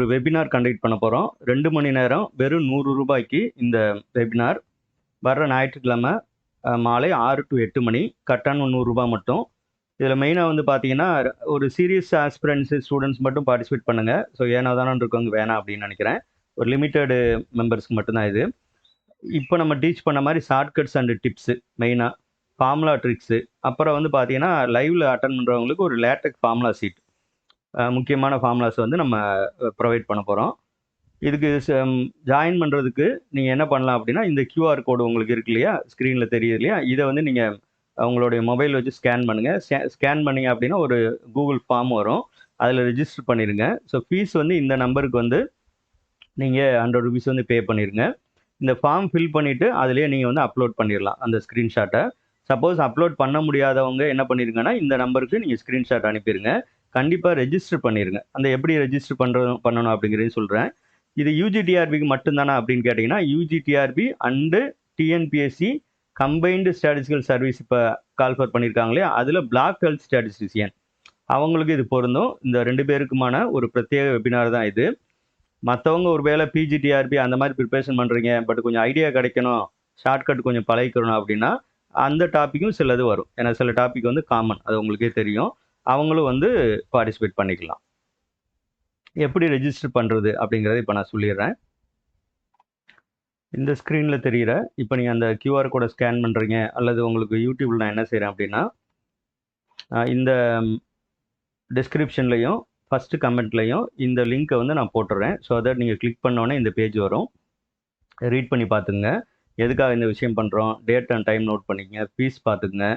ஒரு webinar conduct பண்ண போகிறோம். 2 மணி நேரம் வெறும் ரூ. 100க்கு இந்த வெபினார். வர்ற ஞாயிற்றுக்கிழமை மாலை 6 to 8 மணி. கட்டணம் ரூ. 100 மட்டும். இதில் மெயினாக வந்து பார்த்தீங்கன்னா, ஒரு சீரியஸ் ஆஸ்பிரன்ட்ஸ் ஸ்டூடெண்ட்ஸ் மட்டும் பார்ட்டிசிபேட் பண்ணுங்க. ஸோ ஏனோ தானோன்னு இருக்கவங்க வேணாம் அப்படின்னு நினைக்கிறேன். ஒரு லிமிட்டெடு மெம்பர்ஸ்க்கு மட்டும்தான் இது. இப்போ நம்ம டீச் பண்ண மாதிரி ஷார்ட்கட்ஸ் அண்ட் டிப்ஸு மெயினாக ஃபார்முலா ட்ரிக்ஸு, அப்புறம் வந்து பார்த்தீங்கன்னா லைவில் அட்டன் பண்ணுறவங்களுக்கு ஒரு லேட்டக் ஃபார்முலா சீட், முக்கியமான ஃபார்முலாஸ் வந்து நம்ம ப்ரொவைட் பண்ண போகிறோம். இதுக்கு ஜாயின் பண்ணுறதுக்கு நீங்கள் என்ன பண்ணலாம் அப்படின்னா, இந்த கியூஆர் கோடு உங்களுக்கு இருக்கு இல்லையா, ஸ்க்ரீனில் தெரியுது இல்லையா, இதை வந்து நீங்கள் உங்களுடைய மொபைல் வச்சு ஸ்கேன் பண்ணுங்கள். ஸ்கேன் பண்ணிங்க அப்படின்னா ஒரு கூகுள் ஃபார்ம் வரும், அதில் ரெஜிஸ்டர் பண்ணிடுங்க. ஸோ ஃபீஸ் வந்து இந்த நம்பருக்கு வந்து நீங்கள் ₹100 வந்து பே பண்ணிடுங்க. இந்த ஃபார்ம் ஃபில் பண்ணிவிட்டு அதிலேயே நீங்கள் வந்து அப்லோட் பண்ணிடலாம் அந்த ஸ்க்ரீன்ஷாட்டை. சப்போஸ் அப்லோட் பண்ண முடியாதவங்க என்ன பண்ணிடுங்கன்னா, இந்த நம்பருக்கு நீங்கள் ஸ்க்ரீன்ஷாட் அனுப்பிடுங்க. கண்டிப்பாக ரெஜிஸ்டர் பண்ணிடுங்க. அந்த எப்படி ரெஜிஸ்டர் பண்ணணும் அப்படிங்கிறதையும் சொல்கிறேன். இது யூஜிடிஆர்பிக்கு மட்டும்தானா அப்படின்னு கேட்டிங்கன்னா, UGTRB and TNPSC combined statistical service இப்போ கால்ஃபர் பண்ணியிருக்காங்களே, அதில் பிளாக் ஹெல்த் ஸ்டாட்டிஸ்டிஷியன் அவங்களுக்கு இது பொருந்தும். இந்த 2 பேருக்குமான ஒரு பிரத்யேக வெபினார் தான் இது. மற்றவங்க ஒரு வேளை பிஜிடிஆர்பி அந்த மாதிரி ப்ரிப்பரேஷன் பண்ணுறீங்க, பட் கொஞ்சம் ஐடியா கிடைக்கணும், ஷார்ட்கட் கொஞ்சம் பழகிக்கணும் அப்படின்னா அந்த டாப்பிக்கும் சிலது வரும். ஏன்னா சில டாபிக் வந்து காமன், அது உங்களுக்கே தெரியும். அவங்களும் வந்து பார்ட்டிசிபேட் பண்ணிக்கலாம். எப்படி ரெஜிஸ்டர் பண்ணுறது அப்படிங்கிறத இப்போ நான் சொல்லிடுறேன். இந்த ஸ்க்ரீனில் தெரிகிற இப்போ நீங்கள் அந்த கியூஆர் கோடை ஸ்கேன் பண்ணுறீங்க, அல்லது உங்களுக்கு யூடியூப்பில் நான் என்ன செய்கிறேன் அப்படின்னா, இந்த டிஸ்கிரிப்ஷன்லையும் ஃபஸ்ட்டு கமெண்ட்லையும் இந்த லிங்க்கை வந்து நான் போட்டுடுறேன். ஸோ தட் நீங்கள் கிளிக் பண்ணோன்னே இந்த பேஜ் வரும். ரீட் பண்ணி பார்த்துங்க, எதுக்காக இந்த விஷயம் பண்ணுறோம், டேட் அண்ட் டைம் நோட் பண்ணிக்கங்க, ஃபீஸ் பார்த்துக்குங்க.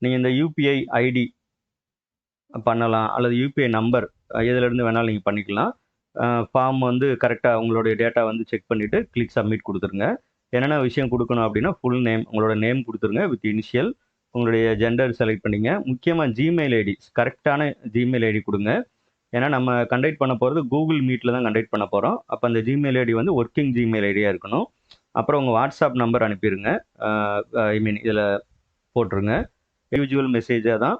நீங்கள் இந்த யூபிஐ ஐடி பண்ணலாம், அல்லது யூபிஐ நம்பர் எதுலேருந்து வேணாலும் நீங்கள் பண்ணிக்கலாம். ஃபார்ம் வந்து கரெக்டாக உங்களுடைய டேட்டா வந்து செக் பண்ணிவிட்டு கிளிக் சப்மிட் கொடுத்துருங்க. என்னென்ன விஷயம் கொடுக்கணும் அப்படின்னா, ஃபுல் நேம், உங்களோட நேம் கொடுத்துருங்க வித் இனிஷியல், உங்களுடைய ஜெண்டர் செலக்ட் பண்ணிங்க. முக்கியமாக ஜிமெயில் ஐடி, கரெக்டான ஜிமெயில் ஐடி கொடுங்க. ஏன்னா நம்ம கண்டக்ட் பண்ண போகிறது கூகுள் மீட்டில் தான் கண்டக்ட் பண்ண போகிறோம். அப்போ அந்த ஜிமெயில் ஐடி வந்து ஒர்க்கிங் ஜிமெயில் ஐடியாக இருக்கணும். அப்புறம் உங்கள் வாட்ஸ்அப் நம்பர் அனுப்பிடுங்க. இதில் போட்டுருங்க. யூஜுவல் மெசேஜாக தான்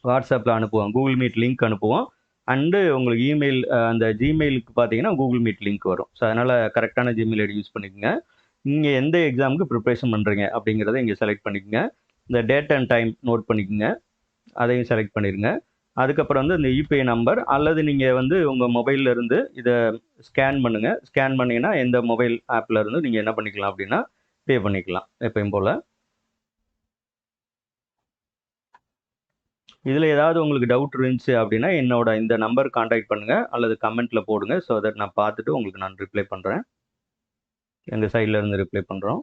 வாட்ஸ்அப்பில் அனுப்புவோம், கூகுள் மீட் லிங்க் அனுப்புவோம். அண்டு உங்களுக்கு இமெயில், அந்த ஜிமெயிலுக்கு பார்த்தீங்கன்னா கூகுள் மீட் லிங்க் வரும். ஸோ அதனால் கரெக்டான ஜிமெயில் ஐடி யூஸ் பண்ணிக்கோங்க. நீங்கள் எந்த எக்ஸாமுக்கு ப்ரிப்ரேஷன் பண்ணுறீங்க அப்படிங்கிறத இங்கே செலக்ட் பண்ணிக்கோங்க. இந்த டேட் அண்ட் டைம் நோட் பண்ணிக்கோங்க, அதையும் செலக்ட் பண்ணிடுங்க. அதுக்கப்புறம் வந்து இந்த யூபிஐ நம்பர், அல்லது நீங்கள் வந்து உங்கள் மொபைலில் இருந்து இதை ஸ்கேன் பண்ணுங்கள். ஸ்கேன் பண்ணிங்கன்னா எந்த மொபைல் ஆப்பில் இருந்து நீங்கள் என்ன பண்ணிக்கலாம் அப்படின்னா பே பண்ணிக்கலாம் எப்பயும் போல். இதில் ஏதாவது உங்களுக்கு டவுட் இருந்துச்சு அப்படின்னா என்னோட இந்த நம்பர் காண்டாக்ட் பண்ணுங்கள், அல்லது கமெண்ட்டில் போடுங்க. ஸோ தட் நான் பார்த்துட்டு உங்களுக்கு நான் ரிப்ளை பண்ணுறேன். எங்கள் சைடில் இருந்து ரிப்ளை பண்ணுறோம்.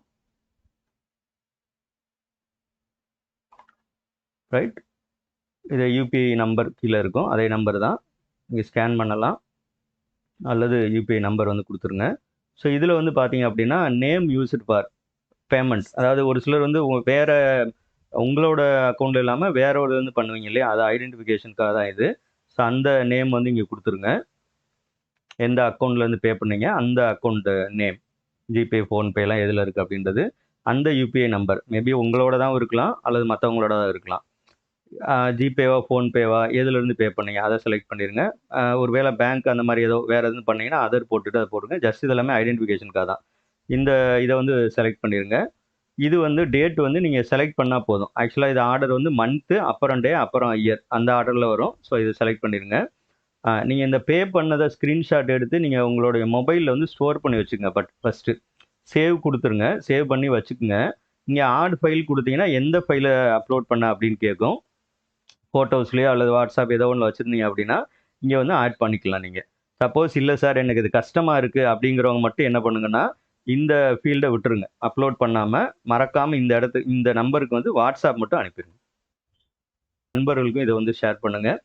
ரைட், இது யூபிஐ நம்பர் கீழே இருக்கும், அதே நம்பர் தான். நீங்கள் ஸ்கேன் பண்ணலாம், அல்லது யூபிஐ நம்பர் வந்து கொடுத்துருங்க. ஸோ இதில் வந்து பார்த்தீங்க அப்படின்னா நேம் யூஸ்டு ஃபார் பேமெண்ட், அதாவது ஒரு சிலர் வந்து வேறு உங்களோட அக்கௌண்ட்டில் இல்லாமல் வேற ஒரு வந்து பண்ணுவீங்க இல்லையா, அது ஐடென்டிஃபிகேஷனுக்காக தான் இது. ஸோ அந்த நேம் வந்து இங்கே கொடுத்துருங்க. எந்த அக்கௌண்ட்லேருந்து பே பண்ணீங்க அந்த அக்கௌண்ட்டு நேம், ஜிபே, ஃபோன்பேலாம் எதில் இருக்குது அப்படின்றது. அந்த யூபிஐ நம்பர் மேபி உங்களோட தான் இருக்கலாம், அல்லது மற்றவங்களோட தான் இருக்கலாம். ஜிபேவா, ஃபோன்பேவா, எதுலேருந்து பே பண்ணீங்க அதை செலக்ட் பண்ணிடுங்க. ஒரு வேளை பேங்க் அந்த மாதிரி ஏதோ வேறு எதுவும் பண்ணீங்கன்னா அதர் போட்டுட்டு அதை போடுங்க. ஜஸ்ட் இதெல்லாமே ஐடென்டிஃபிகேஷனுக்காக தான். இதை வந்து செலக்ட் பண்ணிடுங்க. இது வந்து டேட் வந்து நீங்கள் செலக்ட் பண்ணால் போதும். ஆக்சுவலாக இது ஆர்டர் வந்து மந்த்து, அப்புறம் டே, அப்புறம் இயர், அந்த ஆர்டரில் வரும். ஸோ இதை செலக்ட் பண்ணிடுங்க. நீங்கள் இந்த பே பண்ணதை ஸ்க்ரீன்ஷாட் எடுத்து நீங்கள் உங்களுடைய மொபைலில் வந்து ஸ்டோர் பண்ணி வச்சுக்கோங்க. பட் ஃபஸ்ட்டு சேவ் கொடுத்துருங்க, சேவ் பண்ணி வச்சுக்கோங்க. நீங்கள் ஆட் ஃபைல் கொடுத்தீங்கன்னா எந்த ஃபைலை அப்லோட் பண்ண அப்படின்னு கேட்கும். ஃபோட்டோஸ்லேயோ அல்லது வாட்ஸ்அப் ஏதோ ஒன்று வச்சுருந்தீங்க அப்படின்னா இங்கே வந்து ஆட் பண்ணிக்கலாம் நீங்கள். சப்போஸ் இல்லை சார் எனக்கு இது கஷ்டமாக இருக்குது அப்படிங்கிறவங்க மட்டும் என்ன பண்ணுங்கன்னா, இந்த ஃபீல்டை விட்டுருங்க, அப்லோட் பண்ணாமல் மறக்காமல் இந்த நம்பருக்கு வந்து வாட்ஸ்அப் மட்டும் அனுப்பிடுங்க. நண்பர்களுக்கும் இதை வந்து ஷேர் பண்ணுங்கள்.